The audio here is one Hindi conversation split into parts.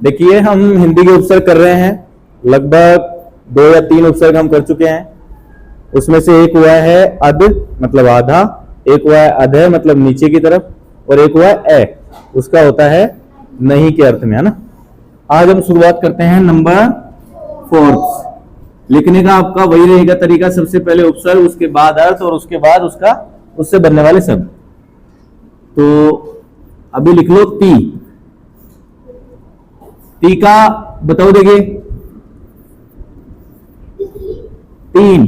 देखिए हम हिंदी के उपसर्ग कर रहे हैं, लगभग 2 या 3 उपसर्ग हम कर चुके हैं। उसमें से एक हुआ है अध मतलब आधा, एक हुआ है अधे मतलब नीचे की तरफ, और एक हुआ है ए, उसका होता है नहीं के अर्थ में, है ना। आज हम शुरुआत करते हैं नंबर 4। लिखने का आपका वही रहेगा तरीका, सबसे पहले उपसर्ग, उसके बाद अर्थ, और उसके बाद उसका उससे बनने वाले शब्द। तो अभी लिख लो ती। ती का बताओ, देखिए 3।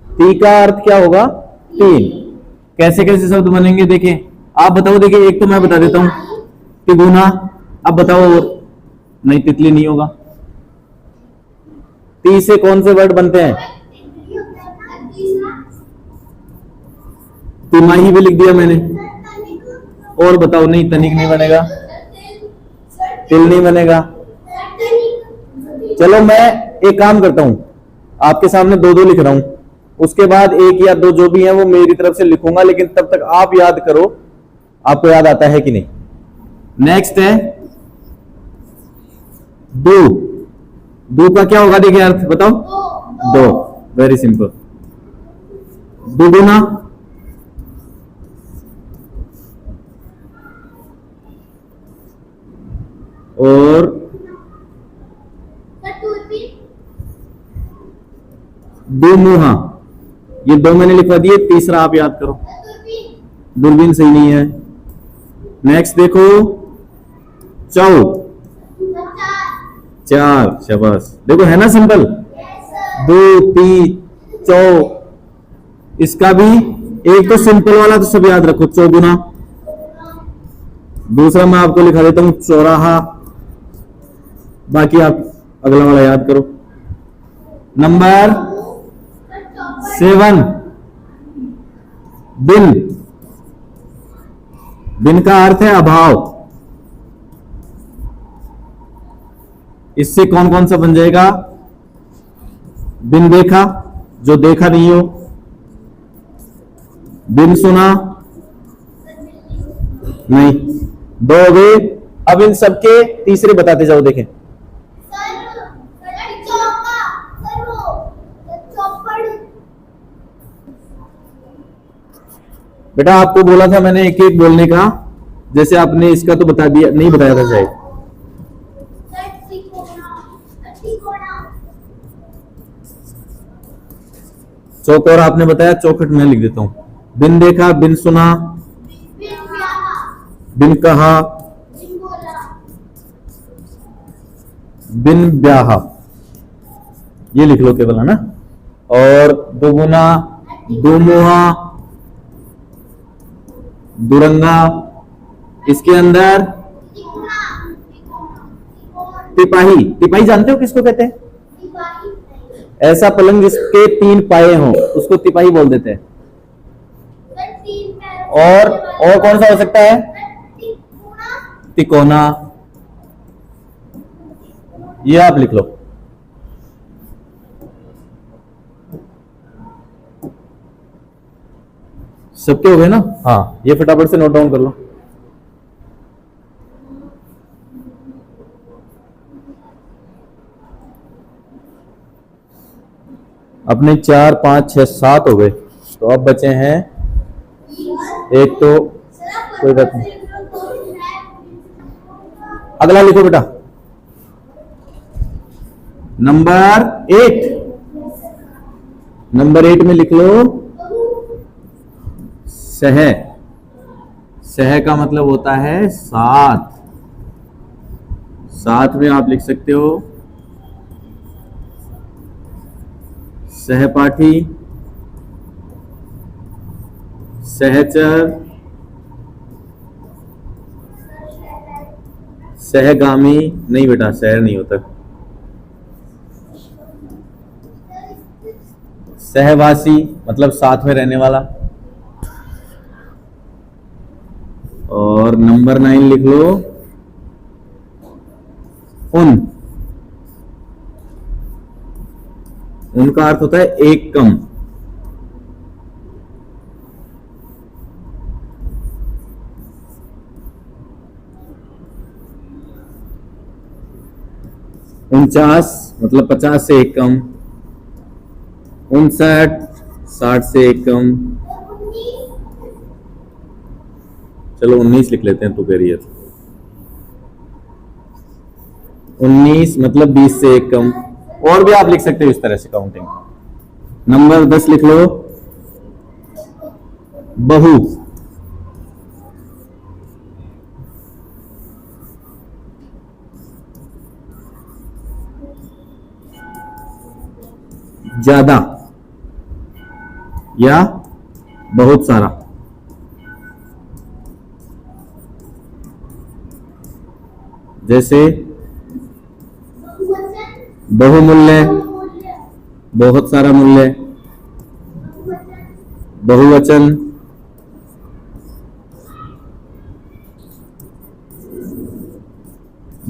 ती का अर्थ क्या होगा? 3। कैसे कैसे शब्द बनेंगे देखें, आप बताओ। देखिए एक तो मैं बता देता हूं, तिगुना। अब बताओ, और नहीं, तितली नहीं होगा। ती से कौन से वर्ड बनते हैं? तिमाही भी लिख दिया मैंने। और बताओ, नहीं, तनिक नहीं बनेगा, तिल नहीं बनेगा। चलो मैं एक काम करता हूं, आपके सामने 2-2 लिख रहा हूं, उसके बाद 1 या 2 जो भी है वो मेरी तरफ से लिखूंगा, लेकिन तब तक आप याद करो, आपको याद आता है कि नहीं। नेक्स्ट है दो। दो का क्या होगा? देखिए अर्थ बताओ। दो, वेरी सिंपल। दुगुना, और दुमुहा। ये 2 मैंने लिखवा दिए, तीसरा आप याद करो। दूरबीन सही नहीं है। नेक्स्ट देखो, चौ। 4, शाबाश। देखो है ना सिंपल। 2, 3, चौ। इसका भी एक तो सिंपल वाला तो सब याद रखो, चौगुना। दूसरा मैं आपको लिखा देता हूं, चौराहा। बाकी आप अगला वाला याद करो। नंबर 7, बिन। बिन का अर्थ है अभाव। इससे कौन कौन सा बन जाएगा? बिन देखा, जो देखा नहीं हो। बिन सुना, नहीं। 2 हो गए। अब इन सबके तीसरे बताते जाओ, देखें। बेटा आपको बोला था मैंने एक एक बोलने का, जैसे आपने इसका तो बता दिया, नहीं बताया था शायद। चौकोर आपने बताया, चौखट मैं लिख देता हूं। बिन देखा, बिन सुना, बिन कहा, बिन ब्याहा। ये लिख लो केवल, है ना। और दुगुना, दुमुहा, दुरंगा। इसके अंदर तिपाही। तिपाही जानते हो किसको कहते हैं? ऐसा पलंग जिसके 3 पाए हों उसको तिपाही बोल देते हैं। और कौन सा हो सकता है? तिकोना। ये आप लिख लो। सबके हो गए ना? हाँ, ये फटाफट से नोट डाउन कर लो। अपने 4, 5, 6, 7 हो गए। तो अब बचे हैं एक, तो कोई बात नहीं। अगला लिखो बेटा, नंबर 8। नंबर 8 में लिख लो सह। सह का मतलब होता है साथ। साथ में आप लिख सकते हो सहपाठी, सहचर, सहगामी। नहीं बेटा, शहर नहीं होता। सहवासी मतलब साथ में रहने वाला। और नंबर 9 लिख लो उन। उनका अर्थ होता है एक कम। 49 मतलब 50 से एक कम, 59 60 से एक कम, चलो 19 लिख लेते हैं, तो कह रही है 19 मतलब 20 से एक कम। और भी आप लिख सकते हो इस तरह से काउंटिंग। नंबर 10 लिख लो, बहु। ज्यादा या बहुत सारा। जैसे बहुमूल्य, बहुत सारा मूल्य, बहुवचन,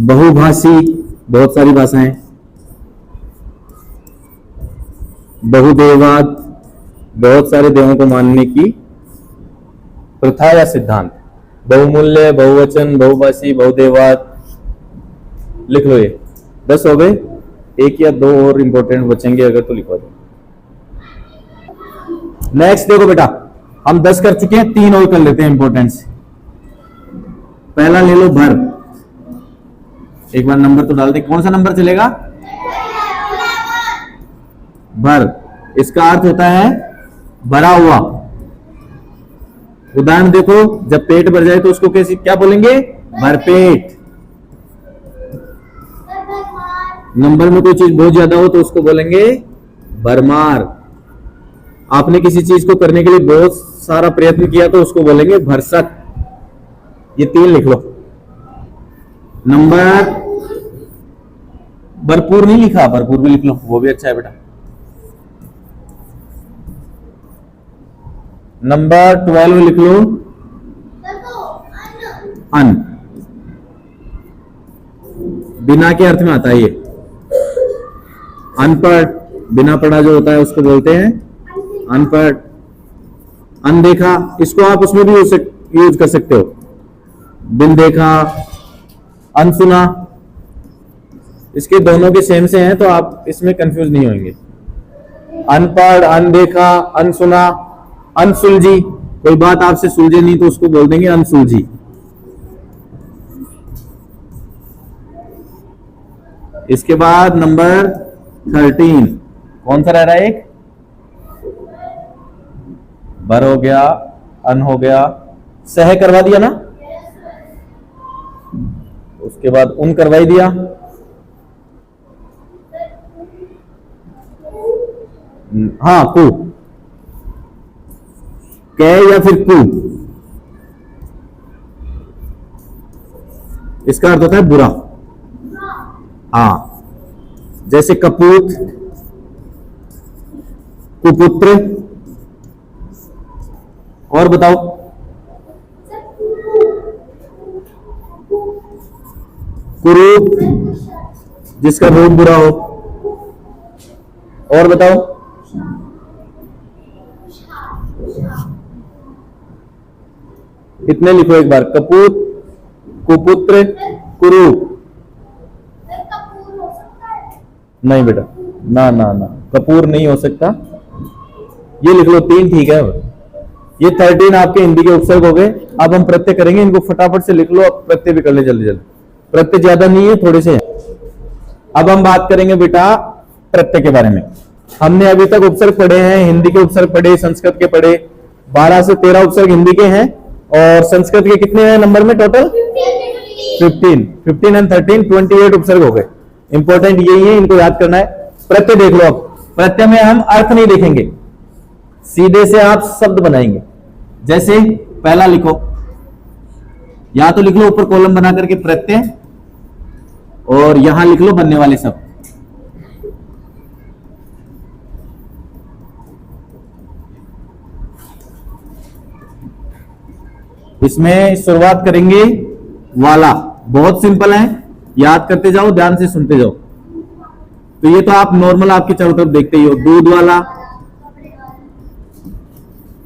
बहुभाषी, बहुत सारी भाषाएं, बहुदेववाद, बहुत सारे देवों को मानने की प्रथा या सिद्धांत। बहुमूल्य, बहुवचन, बहुभाषी, बहुदेववाद, लिख लो। ये 10 हो गए, एक या दो और इंपॉर्टेंट बचेंगे अगर तो लिखवा दो। नेक्स्ट देखो बेटा, हम 10 कर चुके हैं, 3 और कर लेते हैं इंपॉर्टेंट से। पहला ले लो भर। एक बार नंबर तो डाल दे, कौन सा नंबर चलेगा? भर। इसका अर्थ होता है भरा हुआ। उदाहरण देखो, जब पेट भर जाए तो उसको कैसे क्या बोलेंगे? भरपेट। नंबर में कोई चीज बहुत ज्यादा हो तो उसको बोलेंगे भरमार। आपने किसी चीज को करने के लिए बहुत सारा प्रयत्न किया तो उसको बोलेंगे भरसक। ये 3 लिख लो। नंबर भरपूर नहीं लिखा, भरपूर भी लिख लो, वो भी अच्छा है बेटा। नंबर 12 लिख लो, अन। बिना के अर्थ में आता है ये। अनपढ़, बिना पढ़ा जो होता है उसको बोलते हैं अनपढ़। अनदेखा, इसको आप उसमें भी यूज कर सकते हो। बिन देखा, अनसुना, इसके दोनों के सेम से हैं तो आप इसमें कंफ्यूज नहीं होंगे। अनपढ़, अनदेखा, अनसुना, अनसुलझी, कोई बात आपसे सुलझे नहीं तो उसको बोल देंगे अनसुलझी। इसके बाद नंबर 13 कौन सा रह रहा है? एक भर हो गया, अन हो गया, सह करवा दिया ना। उसके बाद उन करवाई दिया। हाँ, कु, कै या फिर कु, इसका अर्थ होता है बुरा। हाँ, जैसे कपूत, कुपुत्र। और बताओ, कुरूप, जिसका रूप बुरा हो। और बताओ, इतने लिखो एक बार। कपूत, कुपुत्र, कुरूप। नहीं बेटा, ना ना ना, कपूर नहीं हो सकता। ये लिख लो 3, ठीक है। ये 13 आपके हिंदी के उपसर्ग हो गए। अब हम प्रत्यय करेंगे, इनको फटाफट से लिख लो। अब प्रत्यय भी कर ले जल्दी जल्दी, प्रत्यय ज्यादा नहीं है, थोड़े से। अब हम बात करेंगे बेटा प्रत्यय के बारे में। हमने अभी तक उपसर्ग पढ़े हैं, हिंदी के उपसर्ग पढ़े, संस्कृत के पढ़े। 12 से 13 उपसर्ग हिंदी के हैं और संस्कृत के कितने हैं नंबर में टोटल? 15 एंड 13 28 उपसर्ग हो गए। इंपॉर्टेंट यही है, इनको याद करना है। प्रत्यय देख लो। अब प्रत्यय में हम अर्थ नहीं देखेंगे, सीधे से आप शब्द बनाएंगे। जैसे पहला लिखो, या तो लिख लो ऊपर कॉलम बना करके प्रत्यय, और यहां लिख लो बनने वाले शब्द। इसमें शुरुआत करेंगे वाला। बहुत सिंपल है, याद करते जाओ, ध्यान से सुनते जाओ। तो ये तो आप नॉर्मल आपके चारों तरफ देखते ही हो। दूध वाला,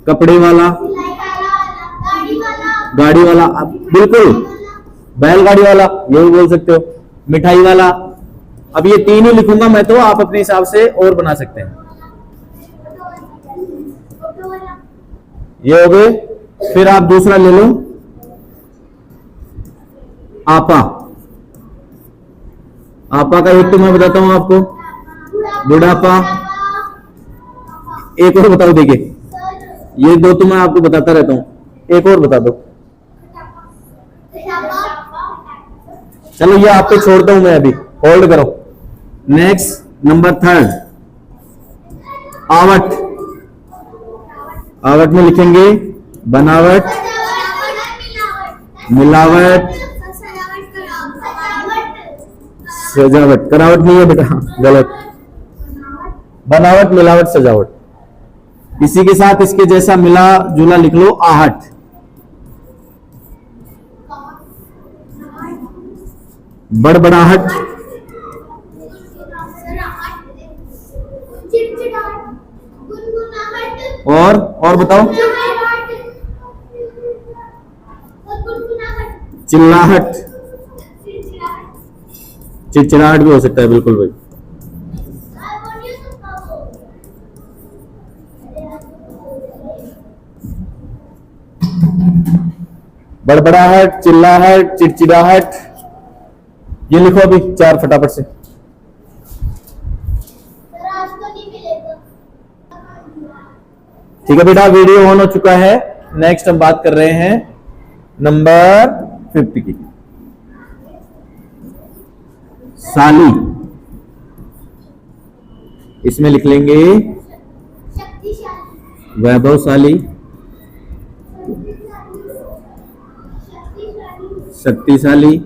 कपड़े वाला, गाड़ी वाला, बिल्कुल बैलगाड़ी वाला, ये भी बोल सकते हो। मिठाई वाला, अब ये 3 ही लिखूंगा मैं, तो आप अपने हिसाब से और बना सकते हैं। ये हो गए। फिर आप दूसरा ले लो, आपा। आपा का एक तो मैं बताता हूं आपको, बुढ़ापा। एक और बताओ, देखिए ये 2 तो मैं आपको बताता रहता हूं, एक और बता दो। चलो ये आप पे छोड़ता हूं मैं, अभी होल्ड करो। Next number 3, out. आवट में लिखेंगे बनावट, मिलावट, सजावट। करावट नहीं है बेटा, गलत। बनावट, मिलावट, सजावट। इसी के साथ इसके जैसा मिला जुला लिख लो, आहट। बड़बड़ाहट, और बताओ, चिल्लाहट। चिड़चिड़ाहट भी हो सकता है, बिल्कुल भाई। बड़बड़ाहट, चिल्लाहट, चिड़चिड़ाहट। ये लिखो अभी 4 फटाफट से। ठीक है बेटा, वीडियो ऑन हो चुका है। नेक्स्ट हम बात कर रहे हैं नंबर 50 की। साली। इसमें लिख लेंगे वैभवशाली, शक्तिशाली,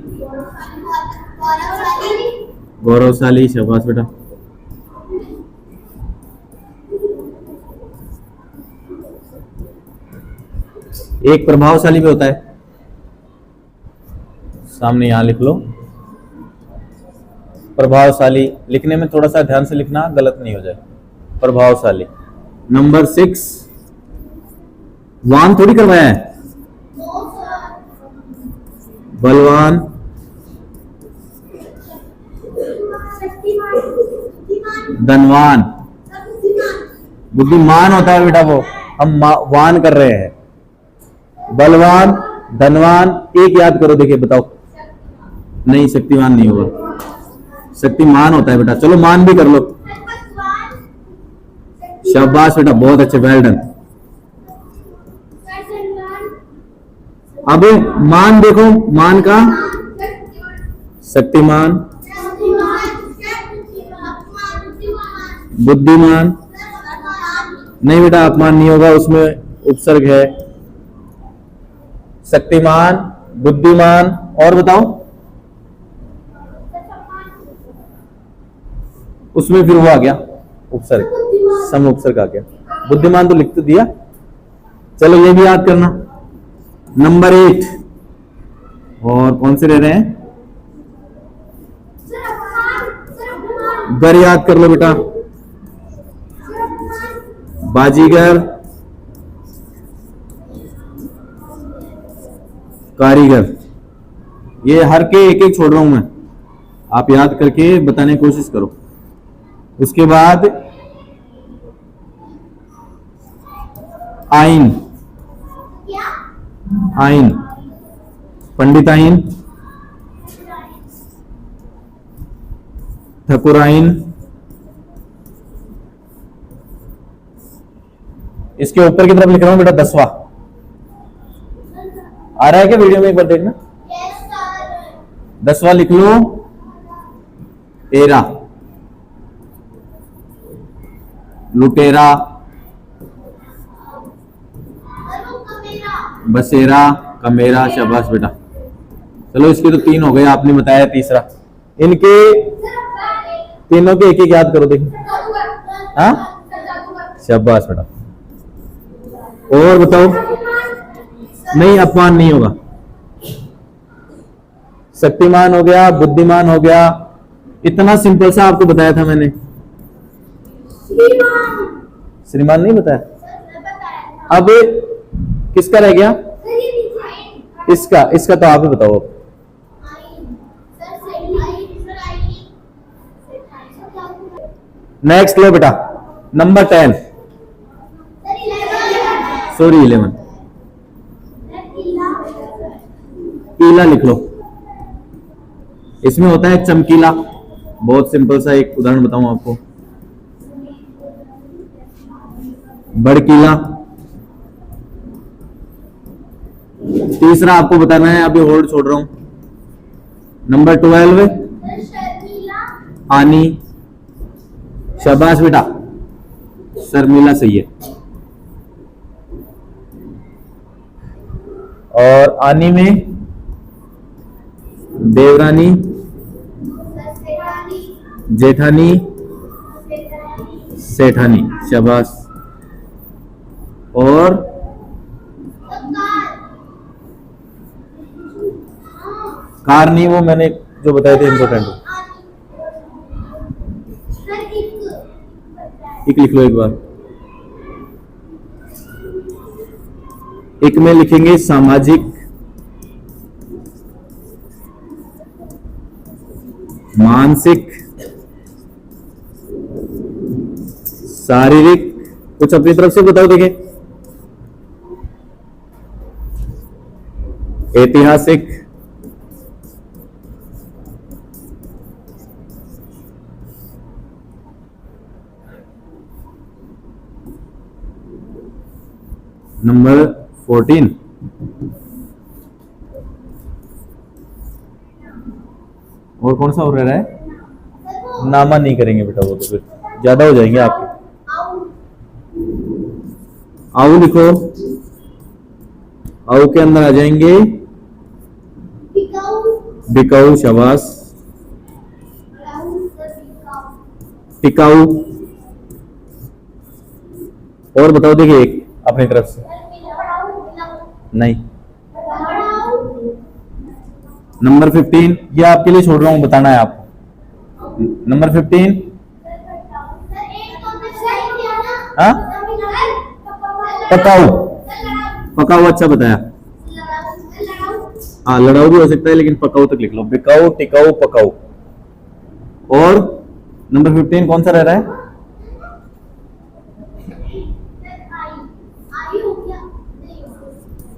गौरवशाली। शाबाश बेटा। एक प्रभावशाली भी होता है, सामने यहां लिख लो। प्रभावशाली लिखने में थोड़ा सा ध्यान से लिखना, गलत नहीं हो जाए। प्रभावशाली। नंबर 6, वान थोड़ी करवाया है, बलवान, धनवान। बुद्धिमान होता है बेटा वो, हम वान कर रहे हैं। बलवान, धनवान। एक याद करो, देखिए बताओ। नहीं, शक्तिमान नहीं होगा, शक्तिमान होता है बेटा। चलो मान भी कर लो। शाबाश बेटा, बहुत अच्छे, वेल डन। अब मान देखो, मान का शक्तिमान, बुद्धिमान। नहीं बेटा, अपमान नहीं होगा, उसमें उपसर्ग है। शक्तिमान, बुद्धिमान, और बताओ। उसमें फिर वो आ गया उपसर्ग, सम उपसर्ग आ गया। बुद्धिमान तो लिख तो दिया। चलो ये भी याद करना। नंबर 8, और कौन से ले रहे हैं? गर याद कर लो बेटा। बाजीगर, कारीगर। ये हर के एक एक छोड़ रहा हूं मैं, आप याद करके बताने की कोशिश करो। उसके बाद आइन, आइन, पंडित आइन, ठाकुर आइन। इसके ऊपर की तरफ लिख रहा हूं बेटा 10वां। आ रहा है क्या वीडियो में? एक बार देखना। 10वां लिख लो, एरा, लुटेरा, बसेरा, कमेरा। शाबाश बेटा। चलो इसके तो 3 हो गए, आपने बताया तीसरा। इनके तीनों के एक एक याद करो, देखिए। हाँ, शाबाश बेटा। और बताओ। नहीं, अपमान नहीं होगा। शक्तिमान हो गया, बुद्धिमान हो गया। इतना सिंपल सा आपको बताया था मैंने। श्रीमान नहीं बताया। अब किसका रह गया? इसका तो आप ही बताओ। नेक्स्ट लो बेटा, नंबर 10, सॉरी 11, कीला लिख लो। इसमें होता है चमकीला। बहुत सिंपल सा एक उदाहरण बताऊं आपको, बड़कीला। तीसरा आपको बताना है, अभी होल्ड छोड़ रहा हूं, नंबर 12 आनी। शाबाश बेटा, शर्मिला सही है। और आनी में देवरानी, जेठानी, सेठानी। शाबाश। और कार नहीं, वो मैंने जो बताए थे इंपॉर्टेंट। एक लिख लो एक बार। एक में लिखेंगे सामाजिक, मानसिक, शारीरिक। कुछ अपनी तरफ से बताओ देखें। ऐतिहासिक, नंबर 14 और कौन सा और रह रहा है? नामा नहीं करेंगे बेटा, वो तो फिर ज्यादा हो जाएंगे आपके। आओ लिखो, आओ के अंदर आ जाएंगे बिकाऊ। शाबाश। टिकाऊ। और बताओ देखिए एक अपनी तरफ से। नहीं, नंबर 15 ये आपके लिए छोड़ रहा हूं, बताना है आपको। नंबर 15 हाँ, पकाऊ। पकाऊ अच्छा बताया। हाँ, लड़ाऊ भी हो सकता है, लेकिन पकाऊ तक लिख लो। बिकाऊ, टिकाऊ, पकाऊ। और नंबर 15 कौन सा रह रहा है?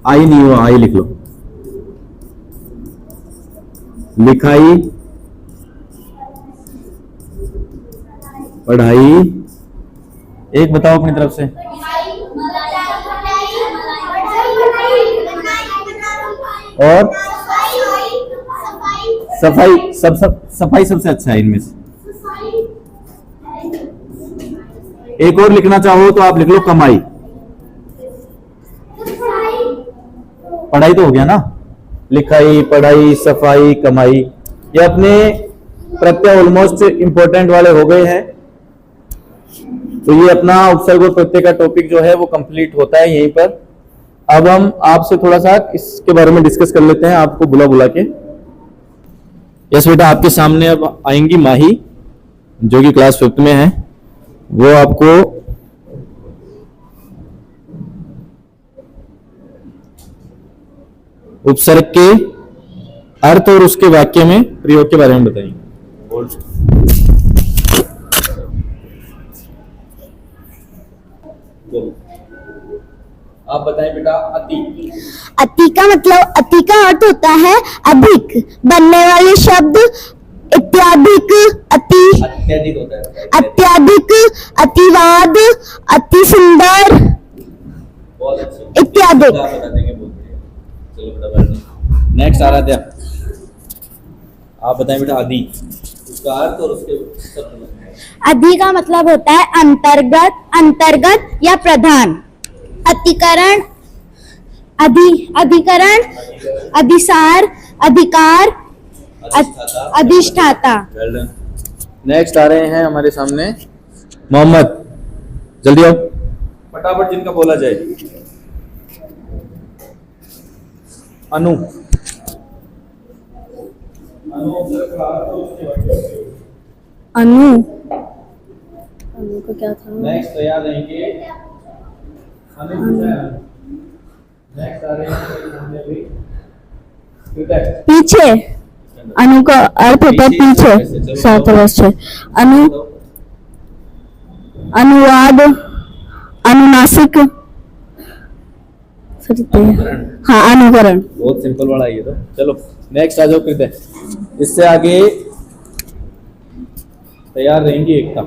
आई नहीं हुआ, आई लिख लो। लिखाई, पढ़ाई। एक बताओ अपनी तरफ से। और सफाई। सफाई सबसे अच्छा है इनमें से। एक और लिखना चाहो तो आप लिख लो कमाई। पढ़ाई तो हो गया ना, लिखाई, पढ़ाई, सफाई, कमाई। ये अपने प्रत्यय ऑलमोस्ट इंपॉर्टेंट वाले हो गए हैं। तो ये अपना उपसर्ग और प्रत्यय का टॉपिक जो है वो कंप्लीट होता है यहीं पर। अब हम आपसे थोड़ा सा इसके बारे में डिस्कस कर लेते हैं, आपको बुला बुला के। यस बेटा, आपके सामने अब आएंगी माही, जो कि क्लास 5th में है। वो आपको उपसर्ग के अर्थ और उसके वाक्य में प्रयोग के बारे में बताएंगे। आप बताएं बेटा। अति। अति का मतलब, अति का अर्थ होता है अधिक, बनने वाले शब्द इत्यादिक। अति अत्यधिक होता है। अत्याधिक, अतिवाद, अति सुंदर इत्यादि। चलो बेटा, नेक्स्ट आराध्या, आप बताएं बेटा। अधि, उसका अर्थ और उसके अधि का मतलब होता है अंतर्गत, अंतर्गत या प्रधान। अतिकरण, अधिकरण, अधिसार, अधिकार, अधिष्ठाता। नेक्स्ट आ रहे हैं हमारे सामने मोहम्मद। जल्दी आओ, फटाफट जिनका बोला जाए। अनु। अनु, अनु का क्या था? नेक्स्ट तैयार रहेंगे। नेक्स्ट आ रहे हैं पीछे। अनु का अर्थ होता है पीछे। 7 वर्ष है अनु। अनुवाद, अनुनासिक, हाँ अनुकरण। बहुत सिंपल वाला है ये तो। चलो नेक्स्ट आ जाओ कृत्य। इससे आगे तैयार रहेंगी एकता।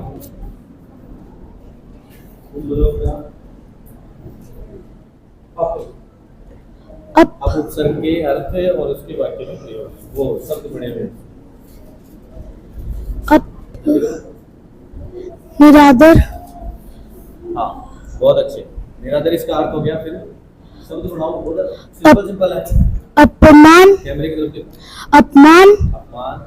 अप, अब उपसर्ग के अर्थ और उसके वाक्य में प्रयोग, वो शब्द बने हुए। अप, निरादर, हाँ बहुत अच्छे। निरादर इसका अर्थ हो गया। फिर शब्द बनाओ। बहुत सिंपल सिंपल है। अपमान, कैमरे की तरफ देखो। अपमान, अपमान,